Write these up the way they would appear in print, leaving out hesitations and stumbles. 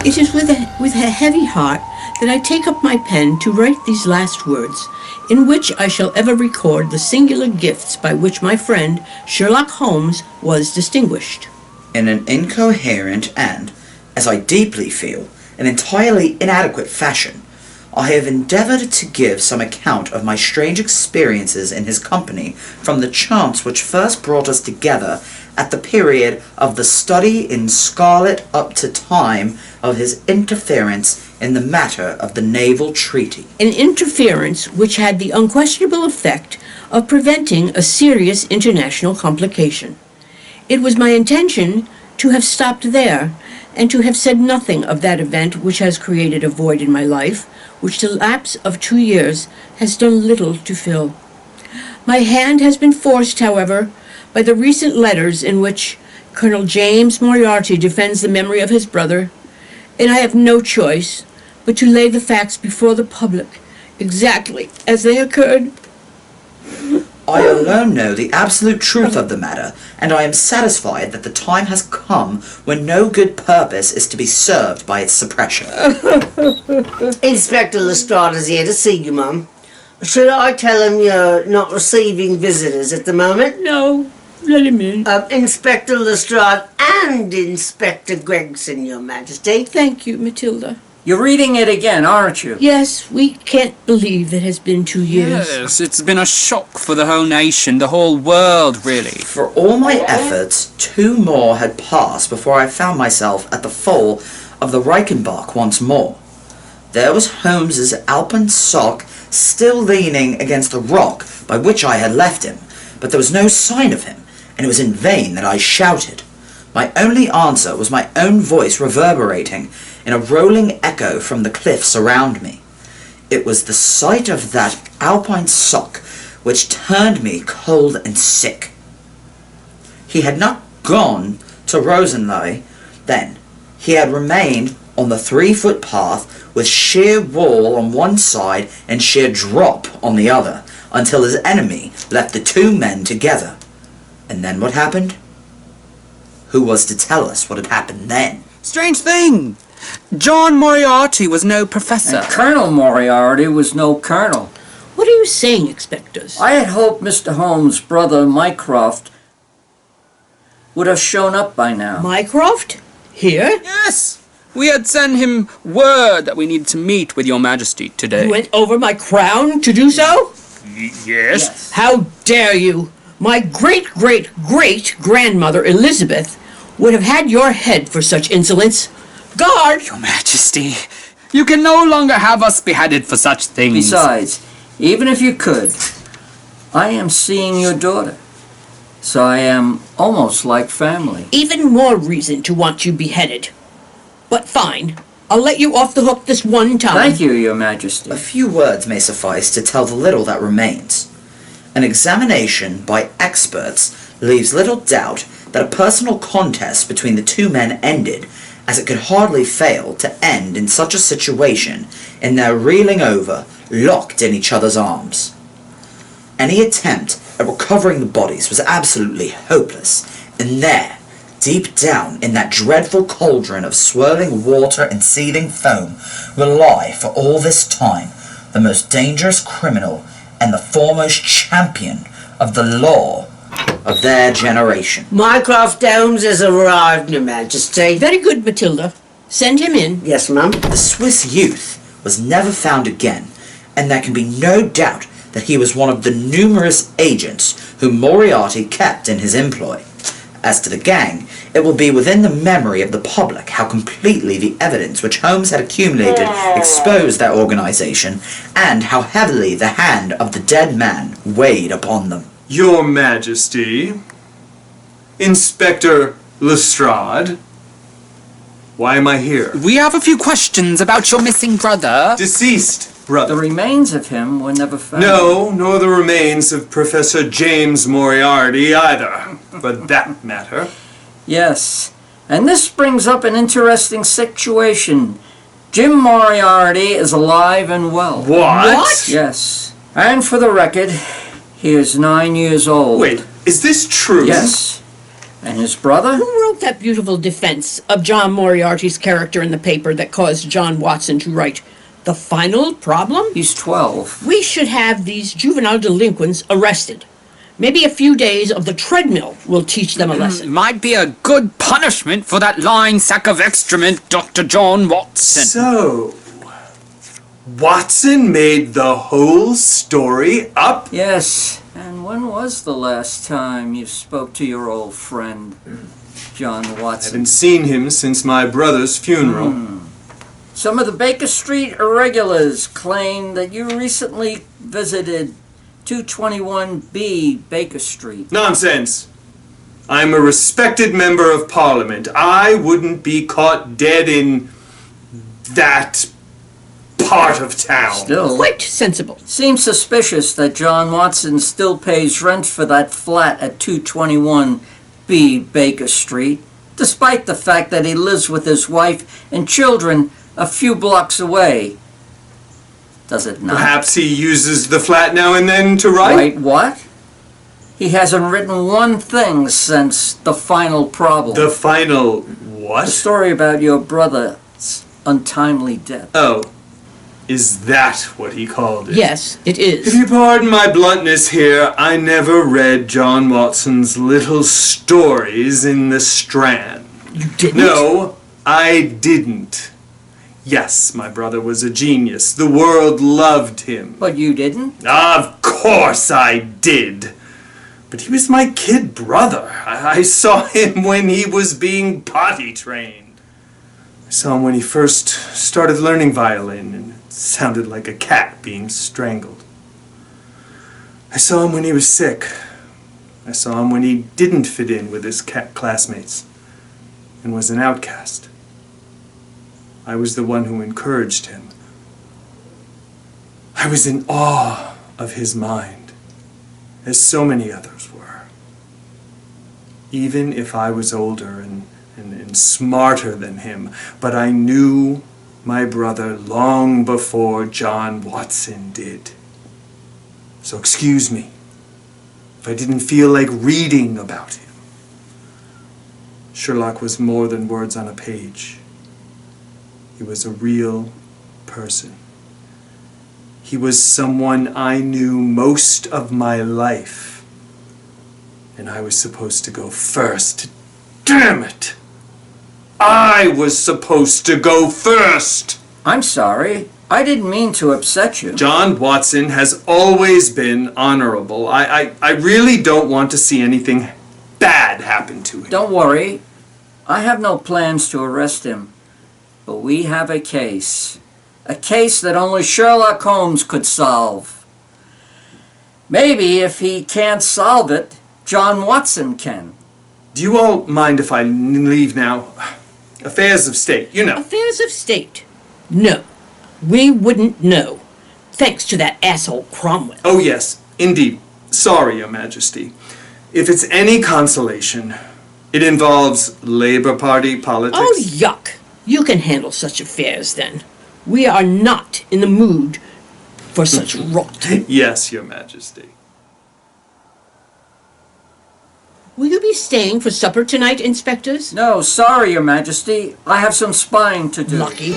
It is with a heavy heart that I take up my pen to write these last words, in which I shall ever record the singular gifts by which my friend Sherlock Holmes was distinguished. In an incoherent and, as I deeply feel, an entirely inadequate fashion, I have endeavoured to give some account of my strange experiences in his company from the chance which first brought us together at the period of the study in scarlet up to time of his interference in the matter of the naval treaty. An interference which had the unquestionable effect of preventing a serious international complication. It was my intention to have stopped there, and to have said nothing of that event which has created a void in my life, which the lapse of 2 years has done little to fill. My hand has been forced, however, by the recent letters in which Colonel James Moriarty defends the memory of his brother, and I have no choice but to lay the facts before the public, exactly as they occurred. I alone know the absolute truth of the matter, and I am satisfied that the time has come when no good purpose is to be served by its suppression. Inspector Lestrade is here to see you, Mum. Should I tell him you're not receiving visitors at the moment? No, let him in. Inspector Lestrade and Inspector Gregson, Your Majesty. Thank you, Matilda. You're reading it again, aren't you? Yes, we can't believe it has been 2 years. Yes, it's been a shock for the whole nation, the whole world, really. For all my efforts, 2 more had passed before I found myself at the fall of the Reichenbach once more. There was Holmes's alpine sock still leaning against the rock by which I had left him, but there was no sign of him, and it was in vain that I shouted. My only answer was my own voice reverberating in a rolling echo from the cliffs around me. It was the sight of that alpine sock which turned me cold and sick. He had not gone to Rosenley then. He had remained on the 3-foot path with sheer wall on one side and sheer drop on the other, until his enemy left the 2 men together. And then what happened? Who was to tell us what had happened then? Strange thing! John Moriarty was no professor. And Colonel Moriarty was no colonel. What are you saying, Inspectors? I had hoped Mr. Holmes' brother, Mycroft, would have shown up by now. Mycroft? Here? Yes! We had sent him word that we needed to meet with Your Majesty today. You went over my crown to do so? Yes? How dare you? My great-great-great-grandmother, Elizabeth, would have had your head for such insolence. Guard! Your Majesty, you can no longer have us beheaded for such things. Besides, even if you could, I am seeing your daughter, so I am almost like family. Even more reason to want you beheaded. But fine, I'll let you off the hook this one time. Thank you, Your Majesty. A few words may suffice to tell the little that remains. An examination by experts leaves little doubt that a personal contest between the 2 men ended, as it could hardly fail to end in such a situation, in their reeling over, locked in each other's arms. Any attempt at recovering the bodies was absolutely hopeless, and there, deep down in that dreadful cauldron of swirling water and seething foam, will lie for all this time the most dangerous criminal and the foremost champion of the law of their generation. Mycroft Holmes has arrived, Your Majesty. Very good, Matilda. Send him in. Yes, Mum. The Swiss youth was never found again, and there can be no doubt that he was one of the numerous agents whom Moriarty kept in his employ. As to the gang, it will be within the memory of the public how completely the evidence which Holmes had accumulated exposed their organization, and how heavily the hand of the dead man weighed upon them. Your Majesty, Inspector Lestrade, why am I here? We have a few questions about your missing brother. Deceased brother. The remains of him were never found. No, nor the remains of Professor James Moriarty either, for that matter. Yes, and this brings up an interesting situation. Jim Moriarty is alive and well. What? Yes, and for the record, he is 9 years old. Wait, is this true? Yes, And his brother? Who wrote that beautiful defense of John Moriarty's character in the paper that caused John Watson to write The Final Problem? He's 12. We should have these juvenile delinquents arrested. Maybe a few days of the treadmill will teach them a lesson. Might be a good punishment for that lying sack of excrement, Dr. John Watson. So, Watson made the whole story up? Yes. And when was the last time you spoke to your old friend, John I Watson? haven't seen him since my brother's funeral. Some of the Baker Street irregulars claim that you recently visited 221B Baker Street. Nonsense! I'm a respected member of Parliament. I wouldn't be caught dead in that part of town. Still, Quite sensible. seems suspicious that John Watson still pays rent for that flat at 221B Baker Street, despite the fact that he lives with his wife and children a few blocks away. Does it not? Perhaps he uses the flat now and then to write? Wait, what? He hasn't written one thing since The Final Problem. The final The what? story about your brother's untimely death. Oh, is that what he called it? Yes, it If is. you pardon my bluntness here, I never read John Watson's little stories in the Strand. You didn't? No, I didn't. Yes, my brother was a genius. The world loved him. But you didn't? Of course I did. But he was my kid brother. I saw him when he was being potty trained. I saw him when he first started learning violin, and it sounded like a cat being strangled. I saw him when he was sick. I saw him when he didn't fit in with his classmates and was an outcast. I was the one who encouraged him. I was in awe of his mind, as so many others were. Even if I was older and smarter than him, but I knew my brother long before John Watson did. So excuse me if I didn't feel like reading about him. Sherlock was more than words on a page. He was a real person. He was someone I knew most of my life. And I was supposed to go first. Damn it! I was supposed to go first! I'm sorry. I didn't mean to upset you. John Watson has always been honorable. I really don't want to see anything bad happen to him. Don't worry. I have no plans to arrest him. But we have a case. A case that only Sherlock Holmes could solve. Maybe if he can't solve it, John Watson can. Do you all mind if I leave now? Affairs of state, you know. Affairs of state. No. We wouldn't know. Thanks to that asshole Cromwell. Oh yes, indeed. Sorry, Your Majesty. If it's any consolation, it involves Labour Party politics. Oh, yuck. You can handle such affairs, then. We are not in the mood for such rot. Yes, Your Majesty. Will you be staying for supper tonight, inspectors? No, sorry, Your Majesty. I have some spying to do. Lucky.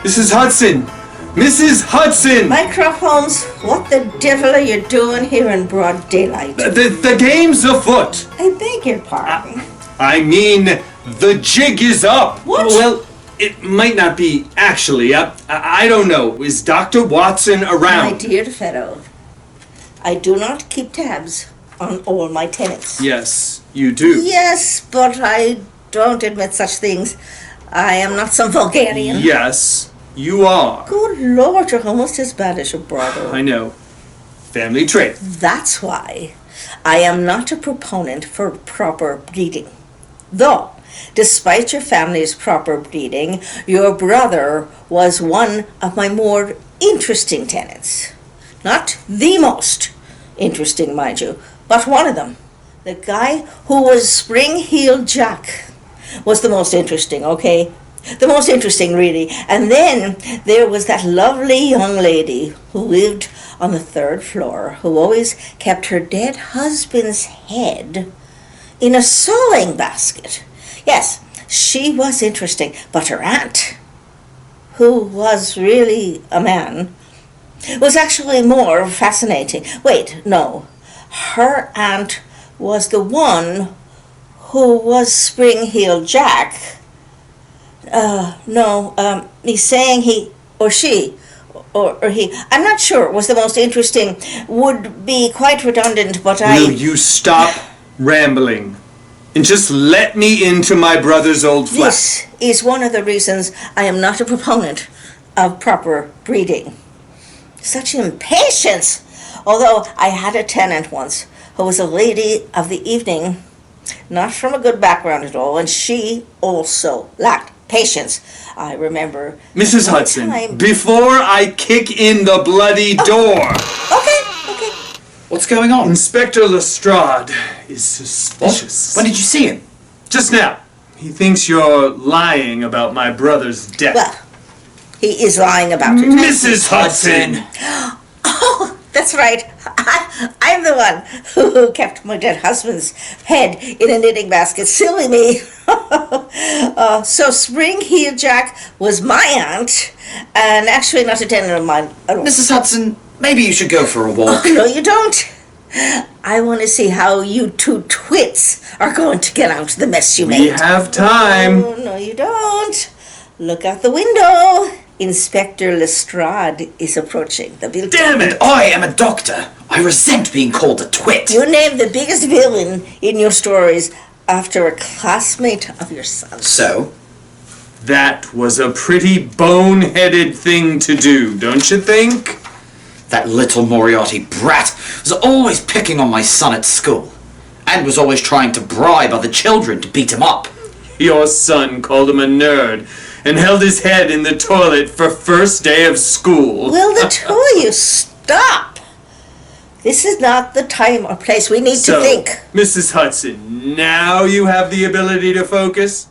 Mrs. Hudson! Mrs. Hudson! Mycroft Holmes, what the devil are you doing here in broad daylight? The game's afoot! I beg your pardon. I mean, the jig is up! What? Well, it might not be actually up. I don't know. Is Dr. Watson My around? dear fellow, I do not keep tabs on all my tenants. Yes, you do. Yes, but I don't admit such things. I am not some vulgarian. Yes, you are. Good Lord, you're almost as bad as your brother. I know. family trait. That's why I am not a proponent for proper breeding. Though, despite your family's proper breeding, your brother was one of my more interesting tenants. Not the most interesting, mind you, but one of them. The guy who was Spring-Heeled Jack was the most interesting, okay? The most interesting, really. And then there was that lovely young lady who lived on the 3rd floor, who always kept her dead husband's head in a sewing basket. Yes, she was interesting, but her aunt, who was really a man, was actually more fascinating. Wait, no. Her aunt was the one who was Spring-Heeled Jack. He's saying he, or she, or he, I'm not sure, was the most interesting, would be quite redundant, but Will you stop rambling and just let me into my brother's old flat? This is one of the reasons I am not a proponent of proper breeding. Such impatience! Although I had a tenant once who was a lady of the evening, not from a good background at all, and she also lacked patience. I remember... Mrs. one Hudson, time- before I kick in the bloody door! Okay. What's going on? Inspector Lestrade is suspicious. When did you see him? Just now. He thinks you're lying about my brother's death. Well, he is lying about it. Mrs. Hudson! Oh, that's right. I'm the one who kept my dead husband's head in a knitting basket. Silly me. So Spring-Heeled Jack was my aunt, and actually not a tenant of mine at all. Mrs. Hudson, maybe you should go for a walk. No, you don't. I want to see how you two twits are going to get out of the mess you We made. have time. Oh, no, you don't. Look out the window. Inspector Lestrade is approaching the building. Damn it! I am a doctor. I resent being called a twit. You named the biggest villain in your stories after a classmate of your son's. So? That was a pretty boneheaded thing to do, don't you think? That little Moriarty brat was always picking on my son at school, and was always trying to bribe other children to beat him up. Your son called him a nerd and held his head in the toilet for first day of school. Will the two of you stop? This is not the time or place. We need to think. Mrs. Hudson, now you have the ability to focus?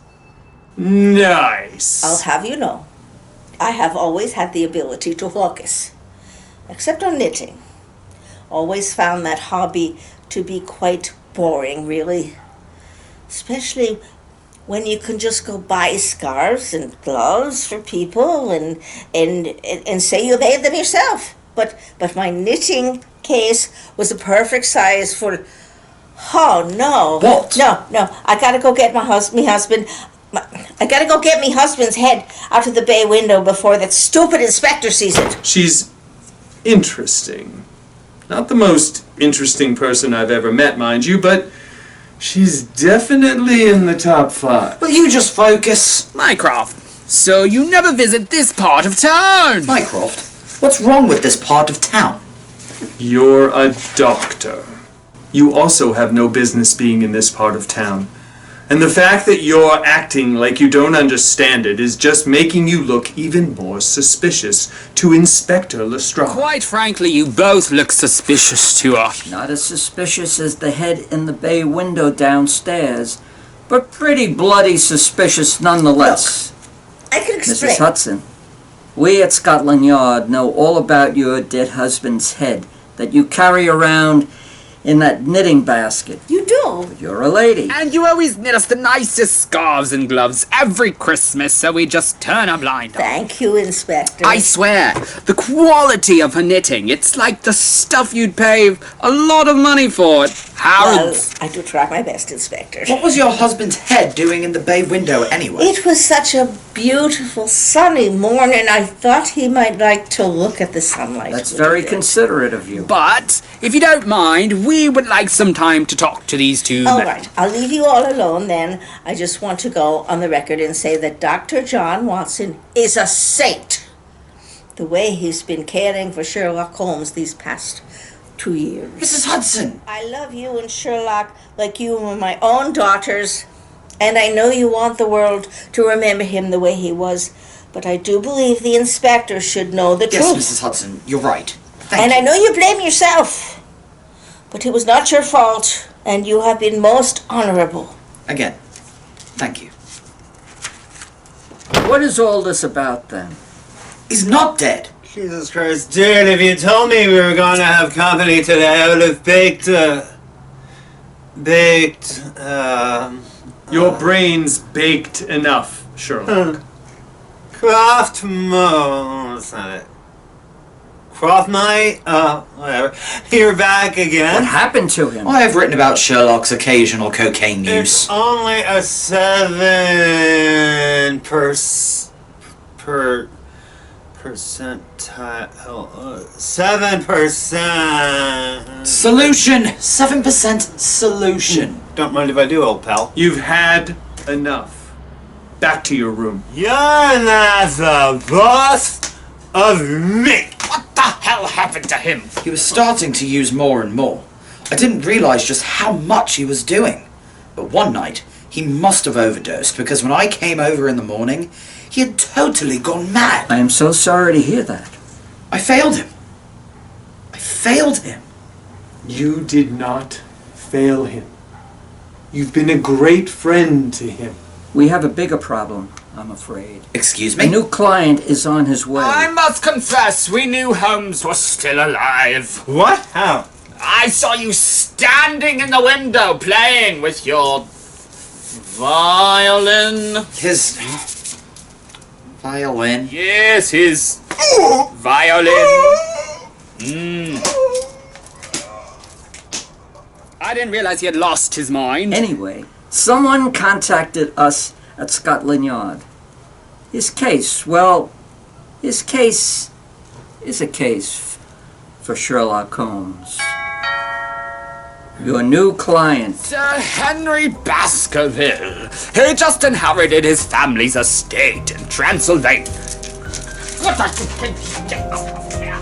Nice. I'll have you know, I have always had the ability to focus. Except on knitting. Always found that hobby to be quite boring, really. Especially when you can just go buy scarves and gloves for people and say you made them yourself. But my knitting case was the perfect size for... Oh, no. What? No. I gotta go get my husband... I gotta go get me husband's head out of the bay window before that stupid inspector sees it. She's interesting. Not the most interesting person I've ever met, mind you, but she's definitely in the top 5. Will you just focus? Mycroft, so you never visit this part of town? Mycroft, what's wrong with this part of town? You're a doctor. You also have no business being in this part of town. And the fact that you're acting like you don't understand it is just making you look even more suspicious to Inspector Lestrade. Quite frankly, you both look suspicious to us. Not as suspicious as the head in the bay window downstairs, but pretty bloody suspicious nonetheless. I can explain. Mrs. Hudson, we at Scotland Yard know all about your dead husband's head that you carry around in that knitting basket. You do? You're a lady. And you always knit us the nicest scarves and gloves every Christmas, so we just turn a blind eye. Thank you, Inspector. I swear, the quality of her knitting, it's like the stuff you'd pay a lot of money for at Well, Harrods. I do try my best, Inspector. What was your husband's head doing in the bay window anyway? It was such a beautiful sunny morning. I thought he might like to look at the sunlight. That's a little very bit. considerate of you. But, if you don't mind, we would like some time to talk to these two All men. right, I'll leave you all alone then. I just want to go on the record and say that Dr. John Watson is a saint. The way he's been caring for Sherlock Holmes these past 2 years. Mrs. Hudson! I love you and Sherlock like you were my own daughters, and I know you want the world to remember him the way he was, but I do believe the inspector should know the Yes, truth. Mrs. Hudson, you're right. Thank And you. I know you blame yourself, but it was not your fault, and you have been most honorable. Again, thank you. What is all this about then? He's not dead. Jesus Christ, dude, if you told me we were going to have company today, I would have Your brain's baked enough, Sherlock. Croft that's not it. Croft night? Whatever. You're back What again. happened to him? I have written about Sherlock's occasional cocaine use. It's only a 7 percentile. 7%. Solution! 7% solution. Don't mind if I do, old pal. You've had enough. Back to your room. You're not the boss of me. What the hell happened to him? He was starting to use more and more. I didn't realize just how much he was doing. But one night, he must have overdosed because when I came over in the morning, he had totally gone mad. I am so sorry to hear that. I failed him. I failed him. You did not fail him. You've been a great friend to him. We have a bigger problem, I'm afraid. Excuse A me? new client is on his way. I must confess, we knew Holmes was still alive. What? How? I saw you standing in the window playing with your violin. His violin. Yes, his violin. I didn't realize he had lost his mind. Anyway, someone contacted us at Scotland Yard. His case is a case for Sherlock Holmes. Your new client. Sir Henry Baskerville. He just inherited his family's estate in Transylvania. What the... Get out of here.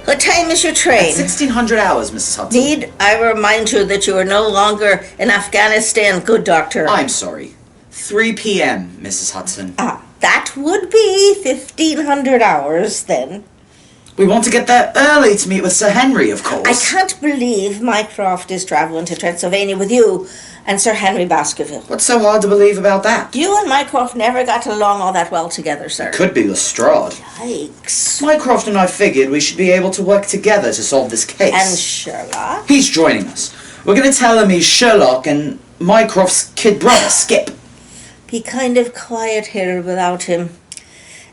What time is your train? 1600 hours, Mrs. Hudson. Need I remind you that you are no longer in Afghanistan, good doctor? I'm sorry. 3 p.m., Mrs. Hudson. That would be 1500 hours then. We want to get there early to meet with Sir Henry, of course. I can't believe Mycroft is travelling to Transylvania with you and Sir Henry Baskerville. What's so hard to believe about that? You and Mycroft never got along all that well together, sir. Could be Lestrade. Yikes. Mycroft and I figured we should be able to work together to solve this case. And Sherlock? He's joining us. We're going to tell him he's Sherlock and Mycroft's kid brother, Skip. Be kind of quiet here without him.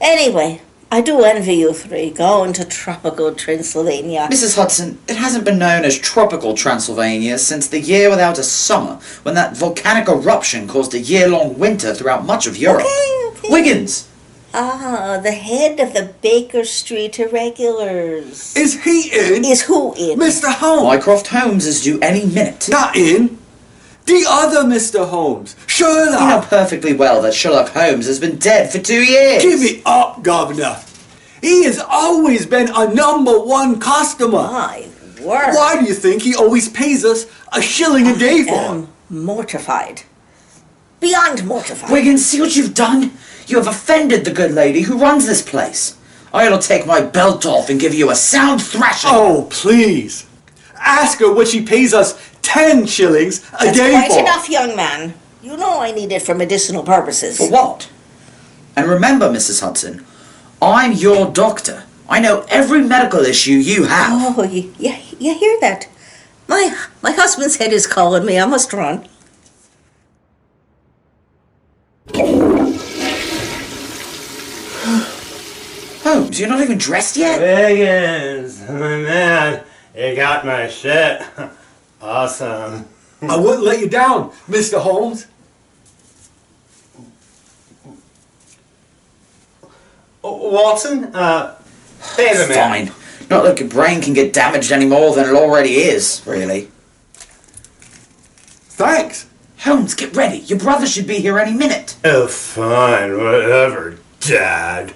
Anyway, I do envy you three going to tropical Transylvania. Mrs. Hudson, it hasn't been known as tropical Transylvania since the year without a summer, when that volcanic eruption caused a year-long winter throughout much of Europe. Okay. Wiggins! Ah, the head of the Baker Street Irregulars. Is he in? Is who in? Mr. Holmes! Mycroft Holmes is due any minute. Not in. The other Mr. Holmes. Sherlock! You know perfectly well that Sherlock Holmes has been dead for 2 years. Give it up, Governor. He has always been a #1 customer. My word. Why do you think he always pays us a shilling a day for? am mortified. Beyond mortified. Wiggins, see what you've done? You have offended the good lady who runs this place. I ought to take my belt off and give you a sound thrashing. Oh, please. Ask her what she pays us 10 shillings a That's day quite for. enough, young man. You know I need it for medicinal purposes. For what? And remember, Mrs. Hudson, I'm your doctor. I know every medical issue you have. Oh, you hear that? My husband's head is calling me. I must run. Holmes, you're not even dressed yet? Higgins, my man, you got my shit. Awesome. I wouldn't let you down, Mr. Holmes. Watson, favor me. Fine. Not like your brain can get damaged any more than it already is, really. Thanks. Holmes, get ready. Your brother should be here any minute. Oh, fine, whatever, Dad.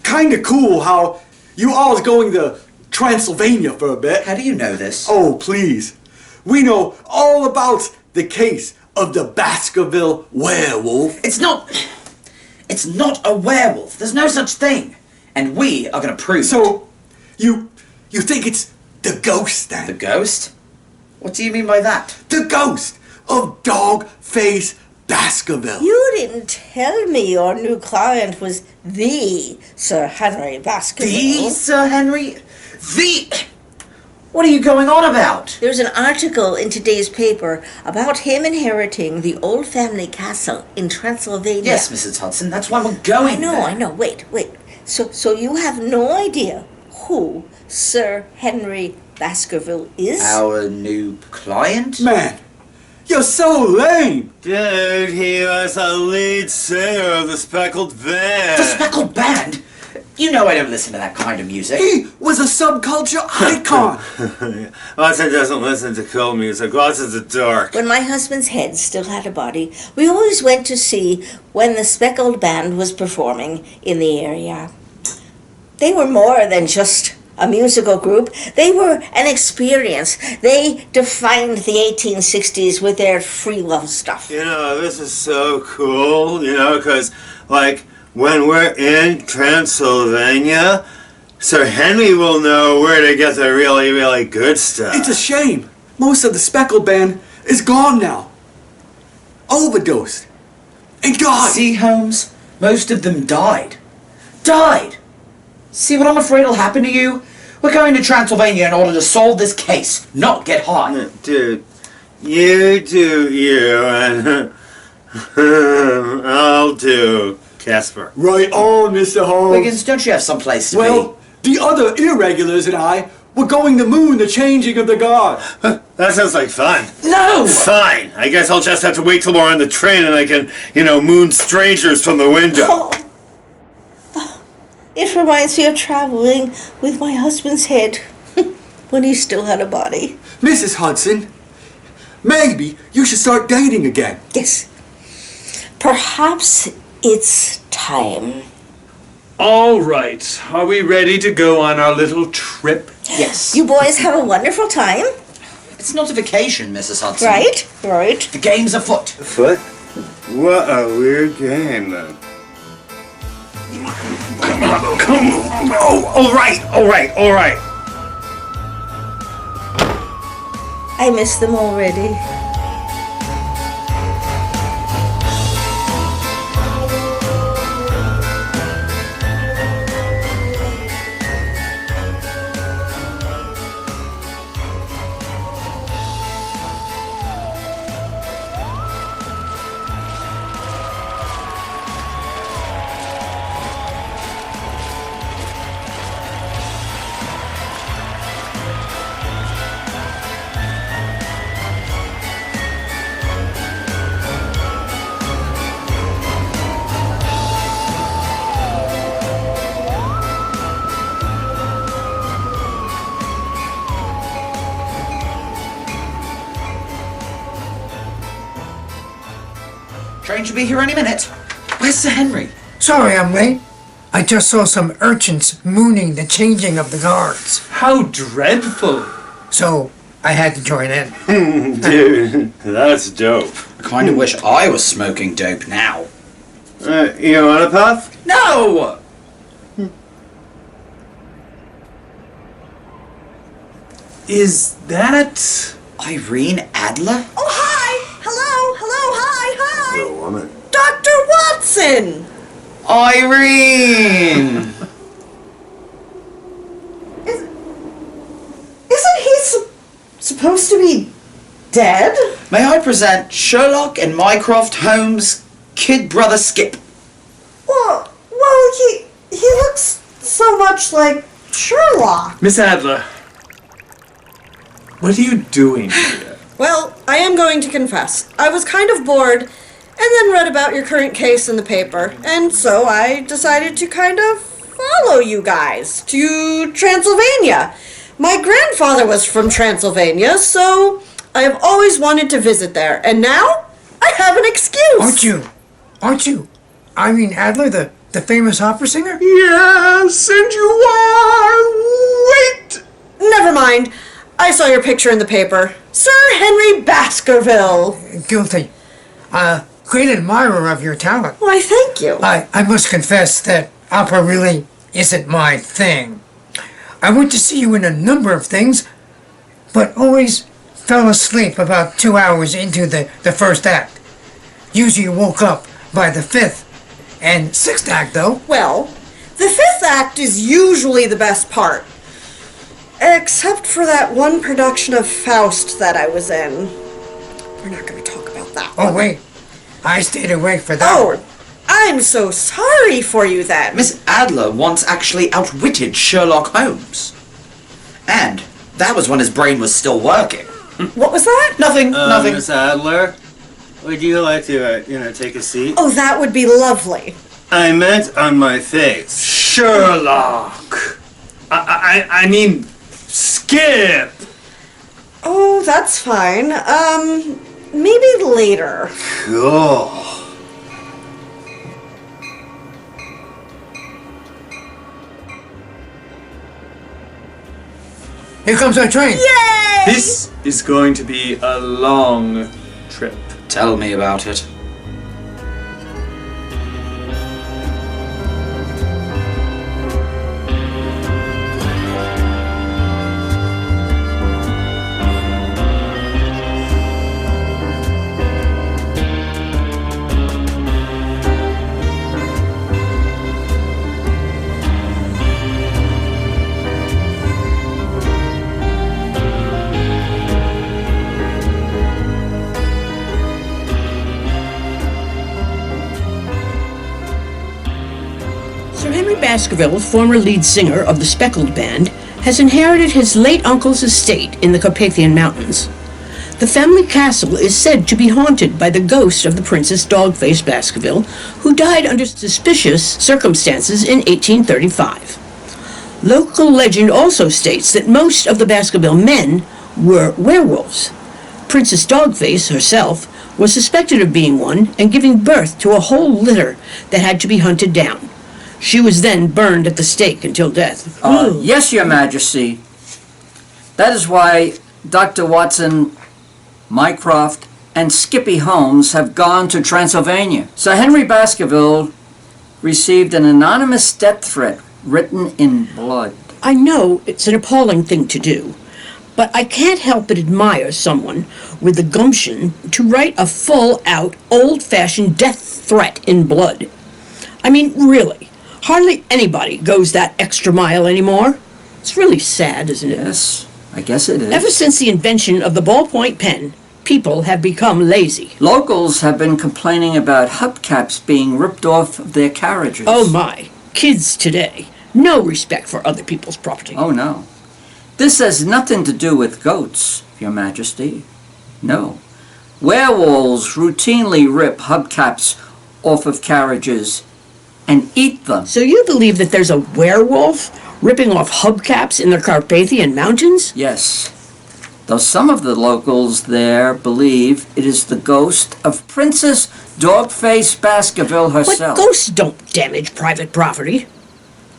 Kinda cool how you all's going to Transylvania for a bit. How do you know this? Oh, please. We know all about the case of the Baskerville Werewolf. It's not a werewolf. There's no such thing. And we are going to prove it. So, you think it's the ghost then? The ghost? What do you mean by that? The ghost of Dogface Baskerville. You didn't tell me your new client was the Sir Henry Baskerville. The Sir Henry? The... What are you going on about? There's an article in today's paper about him inheriting the old family castle in Transylvania. Yes, Mrs. Hudson, that's why we're going there. I know. Wait. So you have no idea who Sir Henry Baskerville is? Our new client? Man, you're so lame. Dude, he was a lead singer of the Speckled Band. The Speckled Band? You know I don't listen to that kind of music. He was a subculture icon. Watson doesn't listen to cool music. Watson's a dork. When my husband's head still had a body, we always went to see when the Speckled Band was performing in the area. They were more than just a musical group. They were an experience. They defined the 1860s with their free love stuff. You know, this is so cool, because, when we're in Transylvania, Sir Henry will know where to get the really, really good stuff. It's a shame. Most of the Speckled Band is gone now. Overdosed. And God. See, Holmes? Most of them died. Died! See what I'm afraid will happen to you? We're going to Transylvania in order to solve this case, not get high. Dude, you do you, and I'll do Casper. Right on, Mr. Holmes. Wiggins, don't you have some place to Well, the other irregulars and I were going to moon the changing of the guard. That sounds like fun. be? No! Fine. I guess I'll just have to wait till we're on the train and I can, moon strangers from the window. Oh. It reminds me of traveling with my husband's head when he still had a body. Mrs. Hudson, maybe you should start dating again. Yes. Perhaps it's time. All right. Are we ready to go on our little trip? Yes. You boys have a wonderful time, It's not a vacation, Mrs. Hudson. right? Right. The game's afoot. Foot? What a weird game, then. Come on. Oh, all right. I miss them already. Train should be here any minute. Where's Sir Henry? Sorry I'm late. I just saw some urchins mooning the changing of the guards. How dreadful. So I had to join in. Dude, that's dope. I kind of wish I was smoking dope now. You want a puff? No! Is that... Irene Adler? Oh, hi! Hello, hi! The woman. Dr. Watson! Irene! Isn't he to be dead? May I present Sherlock and Mycroft Holmes' kid brother Skip? Well, he looks so much like Sherlock. Miss Adler, what are you doing here? Well, I am going to confess. I was kind of bored, and then read about your current case in the paper, and so I decided to kind of follow you guys to Transylvania. My grandfather was from Transylvania, so I have always wanted to visit there, and now I have an excuse. Aren't you Irene Adler, the famous opera singer? Yes, and you are. Wait! Never mind. I saw your picture in the paper. Sir Henry Baskerville. Guilty. Great admirer of your talent. Why, thank you. I must confess that opera really isn't my thing. I went to see you in a number of things, but always fell asleep about 2 hours into the first act. Usually woke up by the 5th and 6th act, though. Well, the 5th act is usually the best part. Except for that one production of Faust that I was in. We're not going to talk about that one. Oh, wait. I stayed awake for that Oh, one. I'm so sorry for you then. Miss Adler once actually outwitted Sherlock Holmes. And that was when his brain was still working. What was that? Nothing. Miss Adler, would you like to, take a seat? Oh, that would be lovely. I meant on my face. Sherlock! I mean, Skip! Oh, that's fine. Maybe later. Cool. Here comes our train. Yay! This is going to be a long trip. Tell me about it. Sir Henry Baskerville, former lead singer of the Speckled Band, has inherited his late uncle's estate in the Carpathian Mountains. The family castle is said to be haunted by the ghost of the Princess Dogface Baskerville, who died under suspicious circumstances in 1835. Local legend also states that most of the Baskerville men were werewolves. Princess Dogface herself was suspected of being one and giving birth to a whole litter that had to be hunted down. She was then burned at the stake until death. Yes, Your Majesty. That is why Dr. Watson, Mycroft, and Skippy Holmes have gone to Transylvania. Sir Henry Baskerville received an anonymous death threat written in blood. I know it's an appalling thing to do, but I can't help but admire someone with the gumption to write a full-out, old-fashioned death threat in blood. I mean, really, hardly anybody goes that extra mile anymore. It's really sad, isn't it? Yes, I guess it is. Ever since the invention of the ballpoint pen, people have become lazy. Locals have been complaining about hubcaps being ripped off of their carriages. Oh my, kids today, no respect for other people's property. Oh no. This has nothing to do with goats, Your Majesty. No. Werewolves routinely rip hubcaps off of carriages and eat them. So you believe that there's a werewolf ripping off hubcaps in the Carpathian Mountains? Yes. Though some of the locals there believe it is the ghost of Princess Dogface Baskerville herself. But ghosts don't damage private property.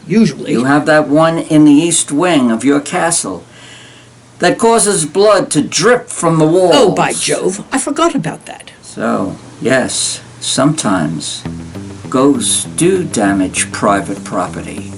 Usually. You have that one in the east wing of your castle that causes blood to drip from the walls. Oh, by Jove, I forgot about that. So, yes, sometimes ghosts do damage private property.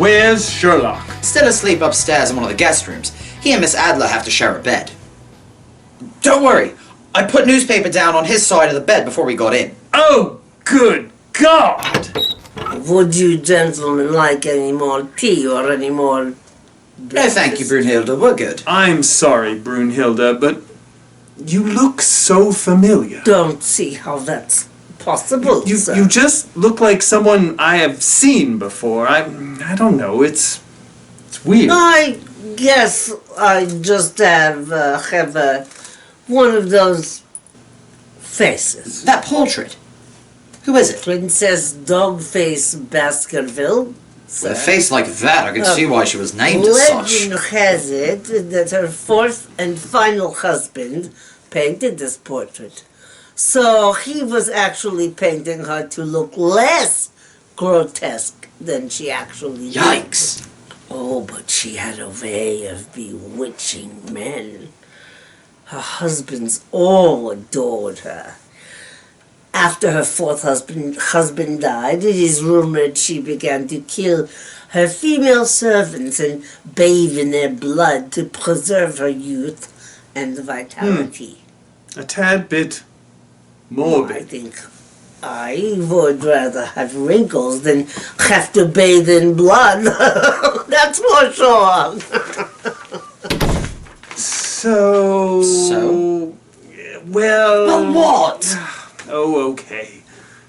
Where's Sherlock? Still asleep upstairs in one of the guest rooms. He and Miss Adler have to share a bed. Don't worry. I put newspaper down on his side of the bed before we got in. Oh, good God! Would you gentlemen like any more tea or any more... No, thank you, Brunhilde. We're good. I'm sorry, Brunhilde, but you look so familiar. Don't see how that's possible, sir. You just look like someone I have seen before. I don't know. It's weird. I guess I just have one of those faces. That portrait. Who is it? Princess Dogface Baskerville. With a face like that, I could see why she was named as such. Legend has it that her fourth and final husband painted this portrait. So he was actually painting her to look less grotesque than she actually Yikes! Oh, but she had a way of bewitching men. Her husbands all adored her. After her fourth husband died, it is rumored she began to kill her female servants and bathe in their blood to preserve her youth and vitality. A tad bit morbid. I think I would rather have wrinkles than have to bathe in blood. That's for sure. So? Well... Well, what? Oh, okay.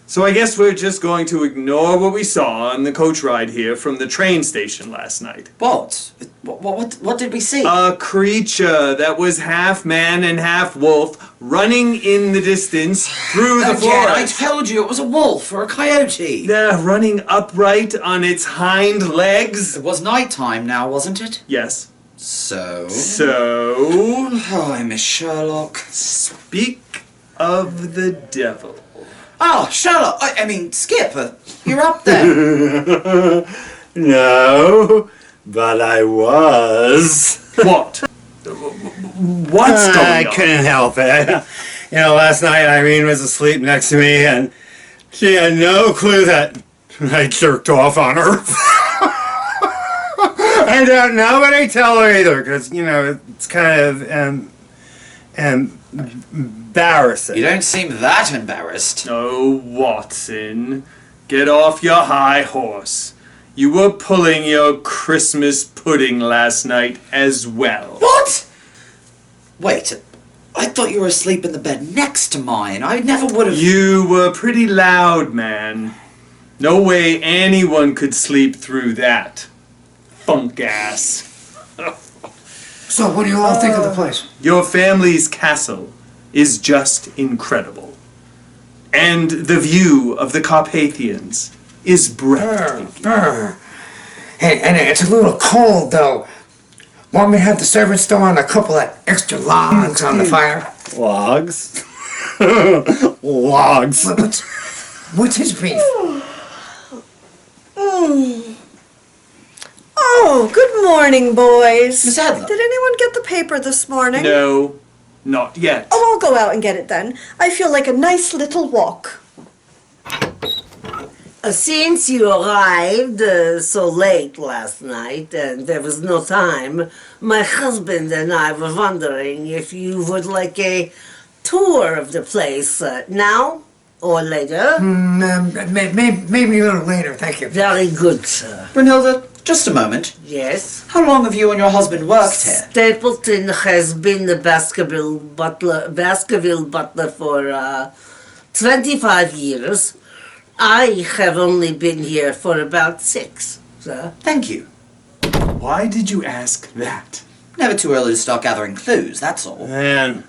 So I guess we're just going to ignore what we saw on the coach ride here from the train station last night. What? What did we see? A creature that was half man and half wolf running in the distance through the Again, I forest. told you it was a wolf or a coyote. Running upright on its hind legs. It was nighttime now, wasn't it? Yes. So? Oh, I miss Sherlock. Speak of the devil. Oh, Sherlock! I mean, Skip, you're up there. No, but I was. What? What's going I on? couldn't help it. You know, last night Irene was asleep next to me, and she had no clue that I jerked off on her. I don't nobody tell her either, because, you know, it's kind of embarrassing. You don't seem that embarrassed. Oh, Watson, get off your high horse. You were pulling your Christmas pudding last night as well. What? Wait, I thought you were asleep in the bed next to mine. I never would have... You were pretty loud, man. No way anyone could sleep through that. Funk ass. So what do you all think of the place? Your family's castle is just incredible. And the view of the Carpathians is breathtaking. Hey, and it's a little cold though. Want me to have the servants throw on a couple of extra logs on the fire? Logs? Logs. What's his beef? Oh, good morning, boys. Miss Adler. Did anyone get the paper this morning? No, not yet. Oh, I'll go out and get it then. I feel like a nice little walk. Since you arrived so late last night and there was no time, my husband and I were wondering if you would like a tour of the place now or later. Maybe a little later, thank you. Very good, sir. Brunhilde, just a moment. Yes? How long have you and your husband worked here? Stapleton has been the Baskerville butler for 25 years. I have only been here for about 6, sir. Thank you. Why did you ask that? Never too early to start gathering clues, that's all. Man,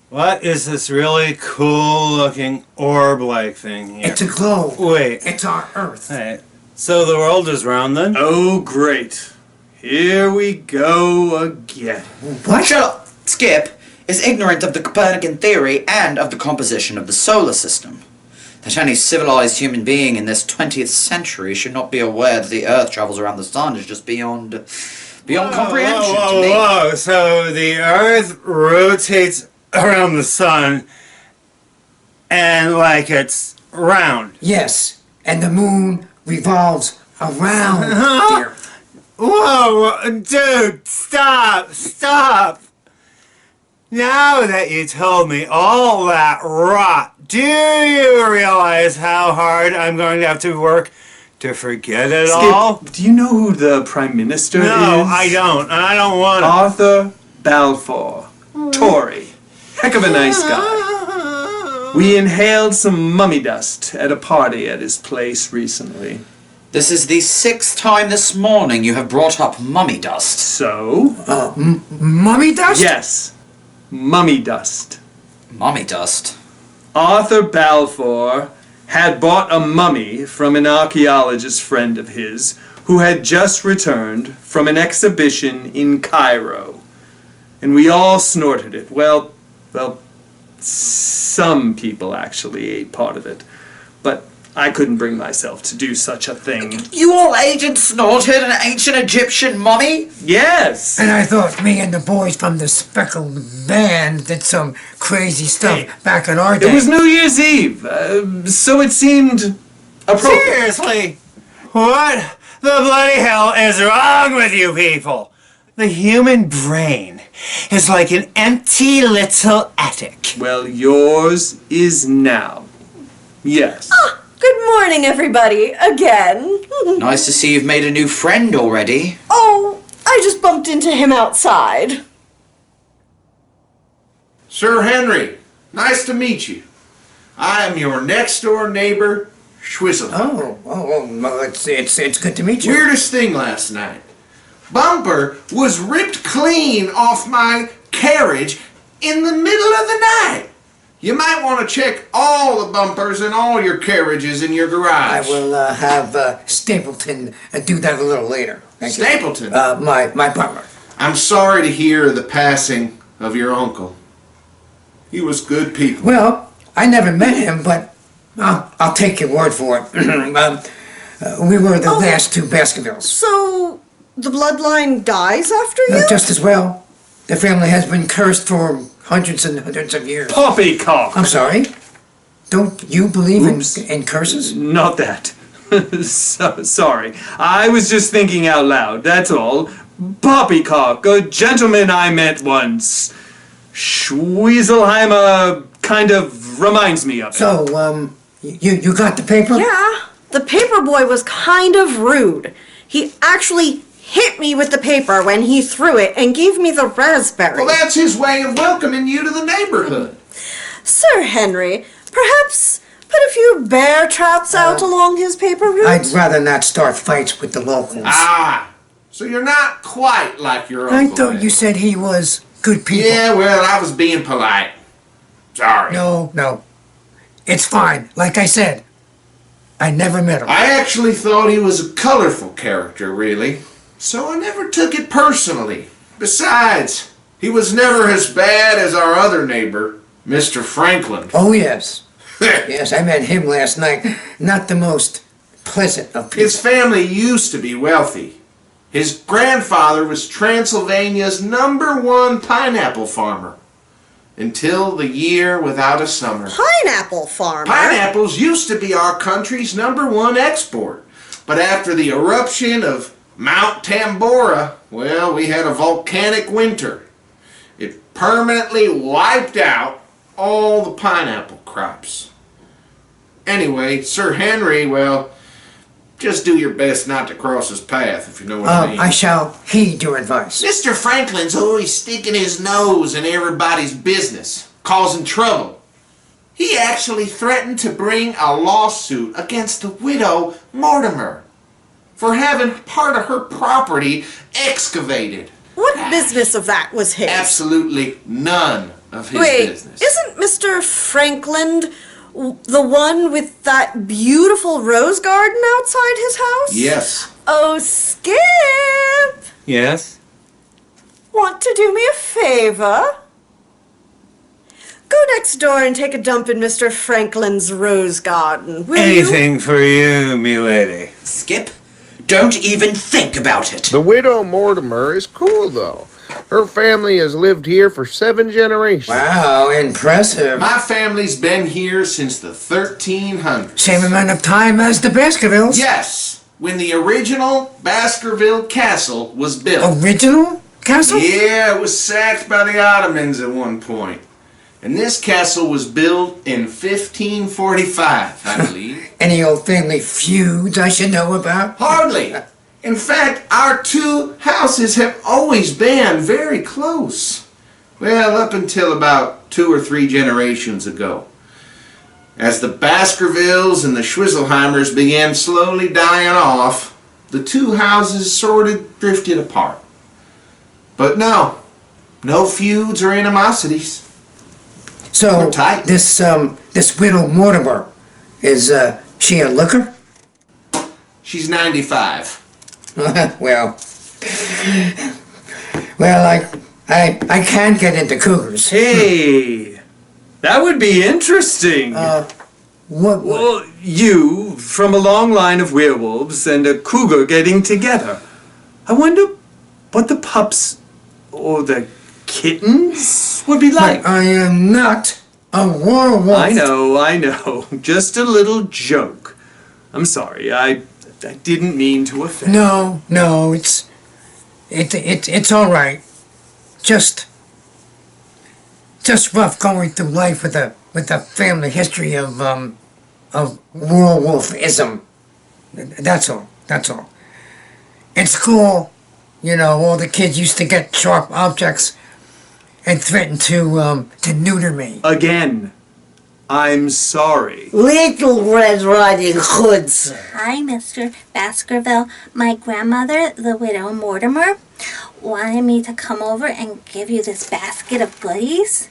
what is this really cool-looking orb-like thing here? It's a globe. Wait. It's our Earth. Hey, so the world is round then? Oh, great. Here we go again. What? Shut up! Skip is ignorant of the Copernican theory and of the composition of the solar system. That any civilized human being in this 20th century should not be aware that the Earth travels around the sun is just beyond comprehension to me. Whoa, so the Earth rotates around the sun and like it's round. Yes, and the moon revolves around here. Whoa, dude, stop. Now that you told me all that rot, do you realize how hard I'm going to have to work to forget it all? Skip, do you know who the Prime Minister is? No, I don't, and I don't want to. Arthur Balfour. Tory. Heck of a nice guy. We inhaled some mummy dust at a party at his place recently. This is the 6th time this morning you have brought up mummy dust. So? Mummy dust? Yes. Mummy dust. Mummy dust? Arthur Balfour had bought a mummy from an archaeologist friend of his who had just returned from an exhibition in Cairo. And we all snorted it. Well, some people actually ate part of it. But I couldn't bring myself to do such a thing. You all ate and snorted an ancient Egyptian mummy? Yes! And I thought me and the boys from the Speckled Band did some crazy stuff back in our day. It was New Year's Eve, so it seemed appropriate. Seriously? What the bloody hell is wrong with you people? The human brain is like an empty little attic. Well, yours is now. Yes. Good morning, everybody, again. Nice to see you've made a new friend already. Oh, I just bumped into him outside. Sir Henry, nice to meet you. I am your next door neighbor, Schwizzle. Well, it's good to meet you. Weirdest thing last night. Bumper was ripped clean off my carriage in the middle of the night. You might want to check all the bumpers in all your carriages in your I garage. will have Stapleton do that a little later. Thank you. Stapleton? My butler. I'm sorry to hear the passing of your uncle. He was good people. Well, I never met him, but I'll take your word for it. We were the last two Baskervilles. So, the bloodline dies after you? Just as well. The family has been cursed for hundreds and hundreds of years. Poppycock! I'm sorry? Don't you believe in curses? Not that. Sorry. I was just thinking out loud, that's all. Poppycock, a gentleman I met once. Schwieselheimer kind of reminds me of it. So, you got the paper? Yeah, the paper boy was kind of rude. He actually hit me with the paper when he threw it and gave me the raspberry. Well, that's his way of welcoming you to the neighborhood. Sir Henry, perhaps put a few bear traps out along his paper route? I'd rather not start fights with the locals. Ah, so you're not quite like your I uncle. thought then. you said he was good people. Yeah, well, I was being polite. Sorry. No. It's fine. Like I said, I never met him. I actually thought he was a colorful character, really. So I never took it personally. Besides, he was never as bad as our other neighbor, Mr. Franklin. Oh, yes. Yes, I met him last night. Not the most pleasant of people. His family used to be wealthy. His grandfather was Transylvania's #1 pineapple farmer. Until the year without a summer. Pineapple farmer? Pineapples used to be our country's #1 export. But after the eruption of Mount Tambora, well, we had a volcanic winter. It permanently wiped out all the pineapple crops. Anyway, Sir Henry, well, just do your best not to cross his path, if you know what I mean. I shall heed your advice. Mr. Franklin's always sticking his nose in everybody's business, causing trouble. He actually threatened to bring a lawsuit against the widow Mortimer for having part of her property excavated. What business of that was his? Absolutely none of his Wait, business. isn't Mr. Frankland the one with that beautiful rose garden outside his house? Yes. Oh, Skip! Yes? Want to do me a favor? Go next door and take a dump in Mr. Franklin's rose garden, will you? Anything for you, milady. Skip, don't even think about it. The widow Mortimer is cool, though. Her family has lived here for 7 generations. Wow, impressive. My family's been here since the 1300s. Same amount of time as the Baskervilles. Yes, when the original Baskerville Castle was built. Original castle? Yeah, it was sacked by the Ottomans at one point. And this castle was built in 1545, I believe. Any old family feuds I should know about? Hardly. In fact, our two houses have always been very close. Well, up until about 2 or 3 generations ago. As the Baskervilles and the Schwizelheimers began slowly dying off, the two houses sort of drifted apart. But no feuds or animosities. So, We're tight. this widow Mortimer, is, she a looker? She's 95. well, I can't get into cougars. Hey, that would be interesting. What? Well, you, from a long line of werewolves, and a cougar getting together. I wonder what the pups or the kittens would be like. I am not a werewolf. I know. Just a little joke. I'm sorry, I didn't mean to offend. No, it's all right. Just rough going through life with a family history of werewolfism. That's all. In school, all the kids used to get sharp objects and threaten to neuter me. Again, I'm sorry. Little Red Riding Hoods. Hi, Mr. Baskerville. My grandmother, the widow Mortimer, wanted me to come over and give you this basket of goodies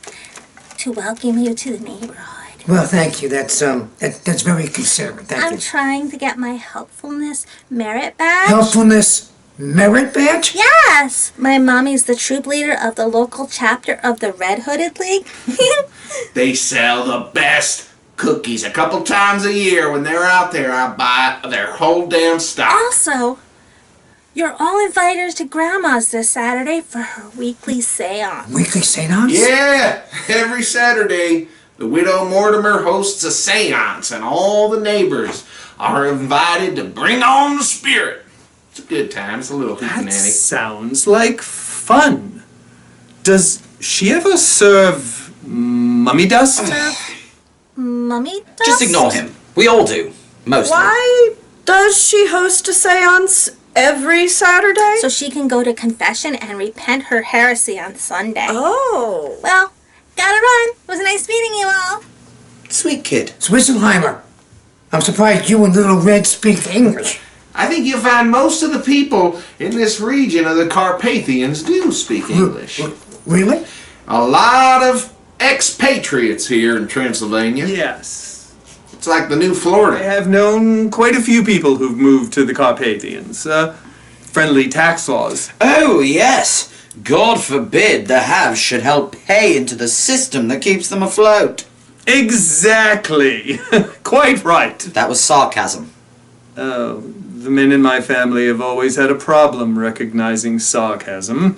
to welcome you to the neighborhood. Well, thank you. That's very considerate. Thank I'm you. trying to get my helpfulness merit badge. Helpfulness merit badge? Yes! My mommy's the troop leader of the local chapter of the Red Hooded League. They sell the best cookies a couple times a year. When they're out there, I buy their whole damn stock. Also, you're all invited to Grandma's this Saturday for her weekly seance. Weekly seance? Yeah, every Saturday, the widow Mortimer hosts a seance, and all the neighbors are invited to bring on the spirit. It's a good time. It's a little That hootenanny. sounds like fun. Does she ever serve mummy dust? Mummy dust? Just ignore him. We all do. Mostly. Why does she host a seance every Saturday? So she can go to confession and repent her heresy on Sunday. Oh. Well, gotta run. It was nice meeting you all. Sweet kid. Swisselheimer. I'm surprised you and Little Red speak English. I think you'll find most of the people in this region of the Carpathians do speak English. Really? A lot of expatriates here in Transylvania. Yes. It's like the new I Florida. have known quite a few people who've moved to the Carpathians. Friendly tax laws. Oh, yes. God forbid the haves should help pay into the system that keeps them afloat. Exactly. Quite right. That was sarcasm. Oh, the men in my family have always had a problem recognizing sarcasm.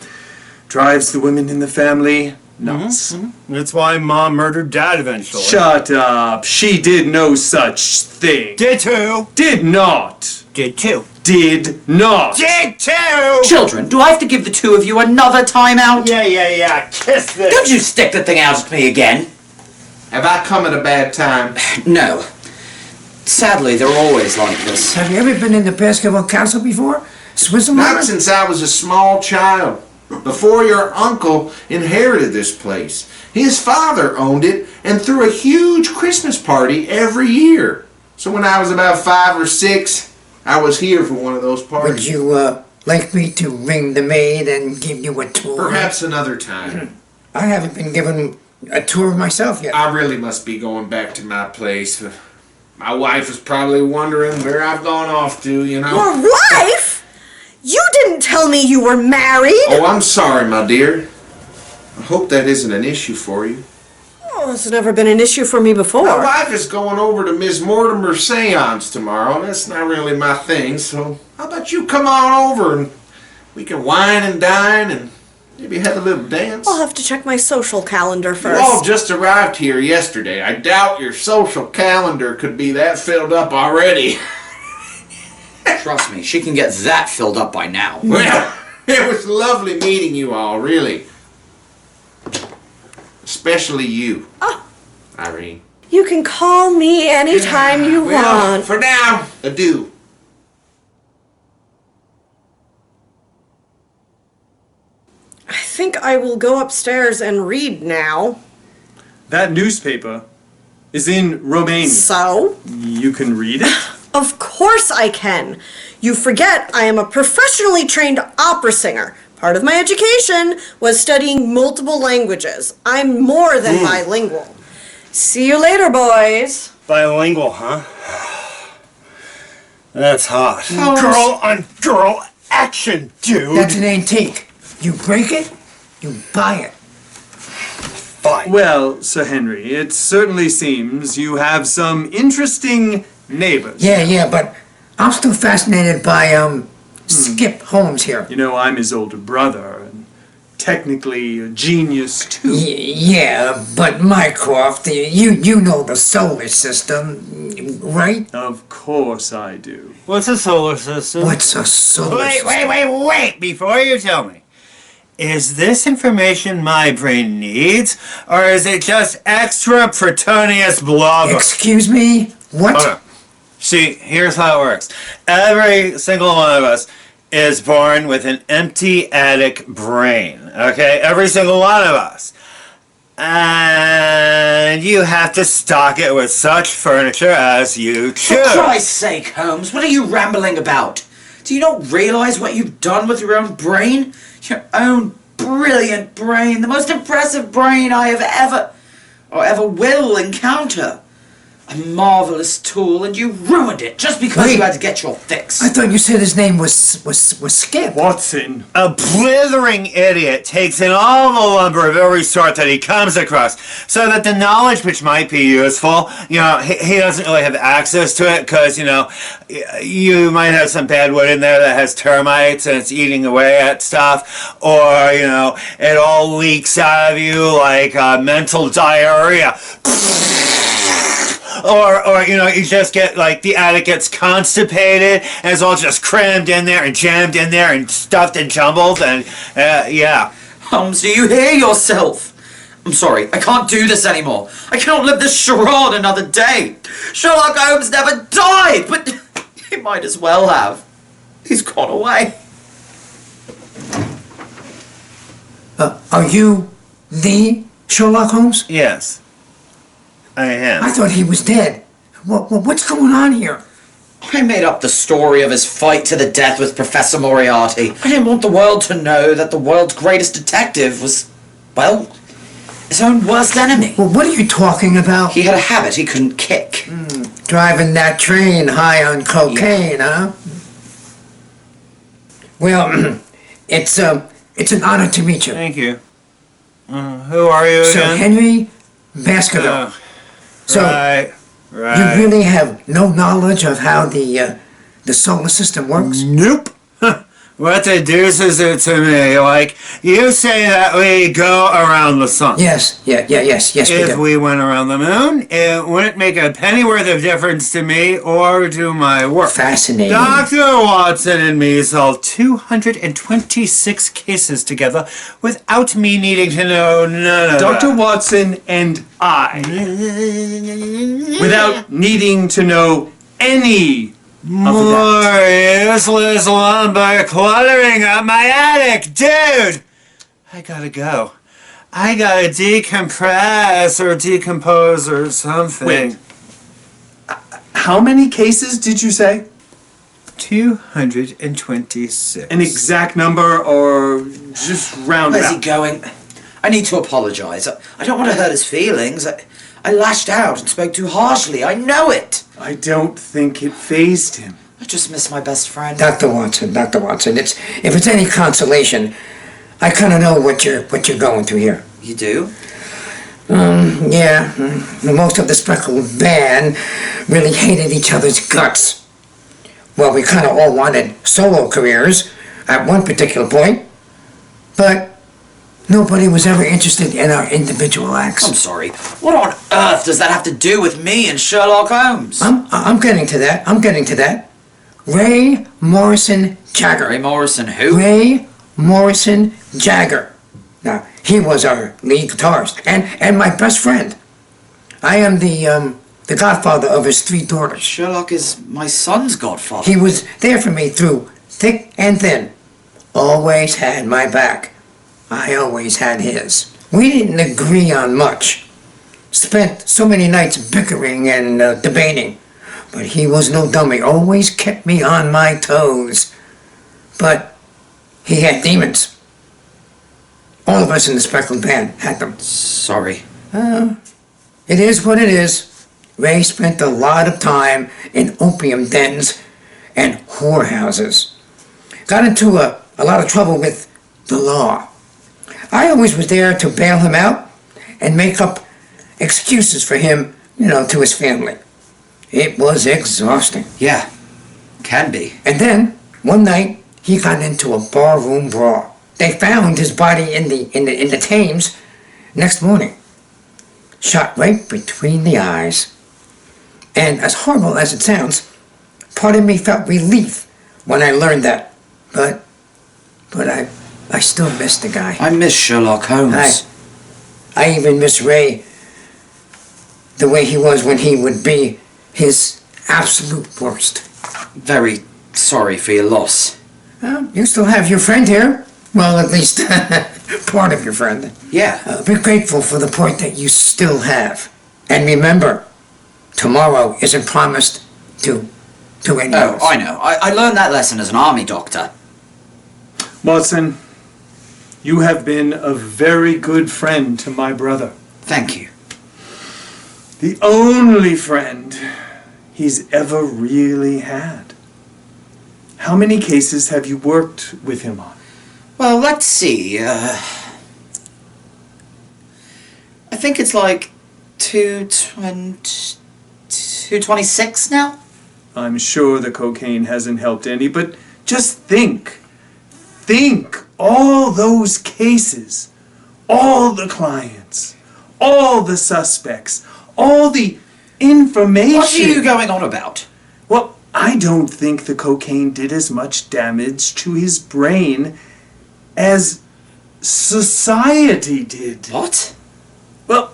Drives the women in the family nuts. That's why Mom murdered Dad eventually. Shut up. She did no such thing. Did too. Did not. Did too. Did not. Did too. Children, do I have to give the two of you another timeout? Yeah. Kiss this. Don't you stick the thing out at me again. Have I come at a bad time? No. Sadly, they're always like this. Have you ever been in the Baskerville Castle before? Not Swisselheimer? since I was a small child. Before your uncle inherited this place. His father owned it and threw a huge Christmas party every year. So when I was about 5 or 6, I was here for one of those parties. Would you, like me to ring the maid and give you a tour? Perhaps another time. I haven't been given a tour myself yet. I really must be going back to my place. My wife is probably wondering where I've gone off to, you know. Your wife? You didn't tell me you were married. Oh, I'm sorry, my dear. I hope that isn't an issue for you. Oh, it's never been an issue for me before. My wife is going over to Miss Mortimer's seance tomorrow, and that's not really my thing, so how about you come on over and we can wine and dine and maybe have a little dance? I'll have to check my social calendar You first. all just arrived here yesterday. I doubt your social calendar could be that filled up already. Trust me, she can get that filled up by now. Well, it was lovely meeting you all, really. Especially you, Irene. You can call me anytime you Well, want. for now, adieu. I think I will go upstairs and read now. That newspaper is in Romanian. So? You can read it? Of course I can. You forget I am a professionally trained opera singer. Part of my education was studying multiple languages. I'm more than bilingual. See you later, boys. Bilingual, huh? That's hot. Girl on girl action, dude. That's an antique. You break it, you buy it. Fine. Well, Sir Henry, it certainly seems you have some interesting neighbors. Yeah, but I'm still fascinated by, Skip Holmes here. You know, I'm his older brother, and technically a genius too. Yeah, but Mycroft, you know the solar system, right? Of course I do. What's a solar system? What's a solar system? Wait, before you tell me. Is this information my brain needs, or is it just extra protonious blubber? Excuse me? What? Okay. See, here's how it works. Every single one of us is born with an empty attic brain, okay? Every single one of us. And you have to stock it with such furniture as you choose. For Christ's sake, Holmes, what are you rambling about? Do you not realize what you've done with your own brain? Your own brilliant brain, the most impressive brain I have ever will encounter. A marvelous tool, and you ruined it just because you had to get your fix. I thought you said his name was Skip. Watson. A blithering idiot takes in all the lumber of every sort that he comes across, so that the knowledge which might be useful, he doesn't really have access to it, because, you might have some bad wood in there that has termites and it's eating away at stuff, or, it all leaks out of you like mental diarrhea. Or you just get, the attic gets constipated, and it's all just crammed in there and jammed in there and stuffed and jumbled, and, yeah. Holmes, do you hear yourself? I'm sorry, I can't do this anymore. I cannot live this charade another day. Sherlock Holmes never died, but he might as well have. He's gone away. Are you the Sherlock Holmes? Yes. I am. I thought he was dead. What's going on here? I made up the story of his fight to the death with Professor Moriarty. I didn't want the world to know that the world's greatest detective was, well, his own worst enemy. Well, what are you talking about? He had a habit he couldn't kick. Driving that train high on cocaine, huh? Well, it's an honor to meet you. Thank you. Who are you Sir again? Henry Baskerville. So, Right. you really have no knowledge of how the solar system works? Nope. What the deuce is it to me? You say that we go around the sun. Yes, yes, we If do. we went around the moon, it wouldn't make a penny worth of difference to me or to my work. Fascinating. Dr. Watson and me solved 226 cases together without me needing to know none of Dr. that. Watson and I, without needing to know any More useless lumber cluttering up my attic, dude! I gotta go. I gotta decompress or decompose or something. Wait. How many cases did you say? 226. An exact number or just round Where's he about? going? I need to apologize. I don't want to hurt his feelings. I lashed out and spoke too harshly. I know it. I don't think it fazed him. I just miss my best friend. Dr. Watson, if it's any consolation, I kind of know what you're going through here. You do? Yeah, most of the speckled band really hated each other's guts. Well, we kind of all wanted solo careers at one particular point, but nobody was ever interested in our individual acts. I'm sorry. What on earth does that have to do with me and Sherlock Holmes? I'm getting to that. Ray Morrison Jagger. Ray Morrison who? Ray Morrison Jagger. Now, he was our lead guitarist and my best friend. I am the godfather of his 3 daughters. Sherlock is my son's godfather. He was there for me through thick and thin. Always had my back. I always had his. We didn't agree on much. Spent so many nights bickering and debating. But he was no dummy. Always kept me on my toes. But he had demons. All of us in the Speckled Band had them. Sorry. It is what it is. Ray spent a lot of time in opium dens and whorehouses. Got into a lot of trouble with the law. I always was there to bail him out and make up excuses for him, to his family. It was exhausting. Yeah, can be. And then, one night, he got into a barroom brawl. They found his body in the Thames next morning. Shot right between the eyes. And as horrible as it sounds, part of me felt relief when I learned that. But I still miss the guy. I miss Sherlock Holmes. I even miss Ray the way he was when he would be his absolute worst. Very sorry for your loss. Well, you still have your friend here. Well, at least part of your friend. Yeah. Be grateful for the part that you still have. And remember, tomorrow isn't promised to any of us. I know. I learned that lesson as an army doctor. Watson, you have been a very good friend to my brother. Thank you. The only friend he's ever really had. How many cases have you worked with him on? Well, let's see. I think it's like 226 now? I'm sure the cocaine hasn't helped any, but just think. Think all those cases, all the clients, all the suspects, all the information. What are you going on about? Well, I don't think the cocaine did as much damage to his brain as society did. What? Well,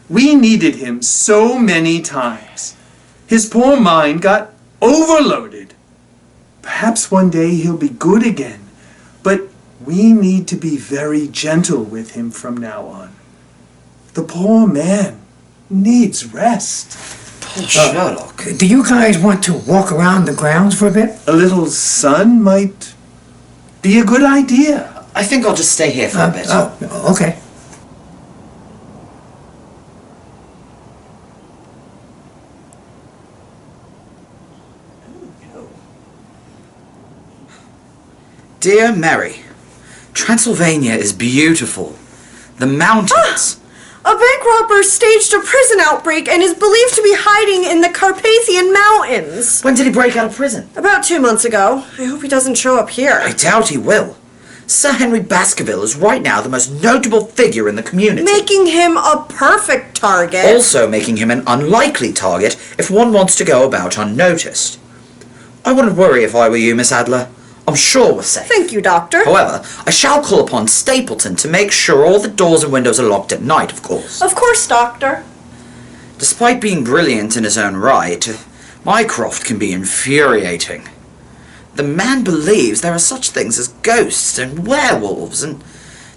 we needed him so many times. His poor mind got overloaded. Perhaps one day he'll be good again, but we need to be very gentle with him from now on. The poor man needs rest. Poor Sherlock. Do you guys want to walk around the grounds for a bit? A little sun might be a good idea. I think I'll just stay here for a bit. Okay. Dear Mary, Transylvania is beautiful. The mountains. A bank robber staged a prison outbreak and is believed to be hiding in the Carpathian Mountains. When did he break out of prison? About 2 months ago. I hope he doesn't show up here. I doubt he will. Sir Henry Baskerville is right now the most notable figure in the community. Making him a perfect target. Also making him an unlikely target if one wants to go about unnoticed. I wouldn't worry if I were you, Miss Adler. I'm sure we're safe. Thank you, Doctor. However, I shall call upon Stapleton to make sure all the doors and windows are locked at night, of course. Of course, Doctor. Despite being brilliant in his own right, Mycroft can be infuriating. The man believes there are such things as ghosts and werewolves, and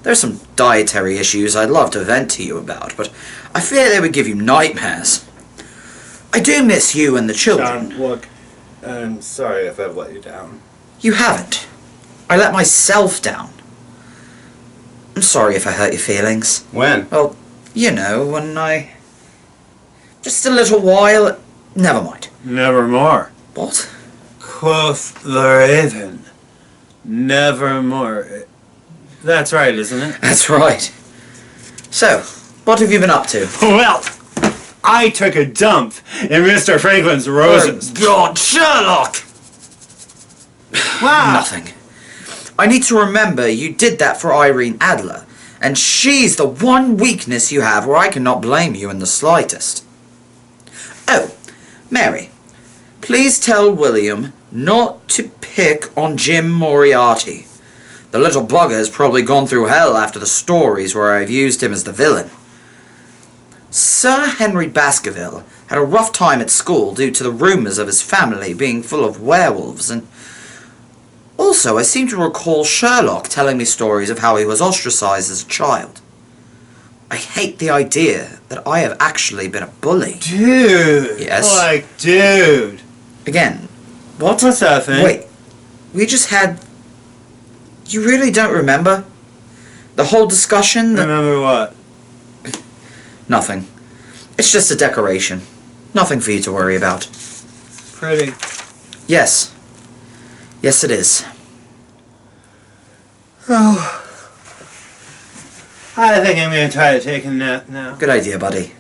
there are some dietary issues I'd love to vent to you about, but I fear they would give you nightmares. I do miss you and the children. John, look, I'm sorry if I've let you down. You haven't. I let myself down. I'm sorry if I hurt your feelings. When? Well, you know, when I... Just a little while... Never mind. Nevermore. What? Quoth the raven. Nevermore. That's right, isn't it? That's right. So, what have you been up to? Well, I took a dump in Mr. Franklin's roses. Oh, God, Sherlock! Wow. Nothing. I need to remember you did that for Irene Adler, and she's the one weakness you have where I cannot blame you in the slightest. Oh, Mary, please tell William Not to pick on Jim Moriarty. The little bugger's probably gone through hell after the stories where I've used him as the villain. Sir Henry Baskerville had a rough time at school due to the rumours of his family being full of werewolves, and also I seem to recall Sherlock telling me stories of how he was ostracised as a child. I hate the idea that I have actually been a bully. Dude! Yes? Like, dude! Again, what? What's that thing? Wait, we just had... You really don't remember? The whole discussion that... Remember what? Nothing. It's just a decoration. Nothing for you to worry about. Pretty. Yes. Yes, it is. Oh. I think I'm gonna try to take a nap now. Good idea, buddy.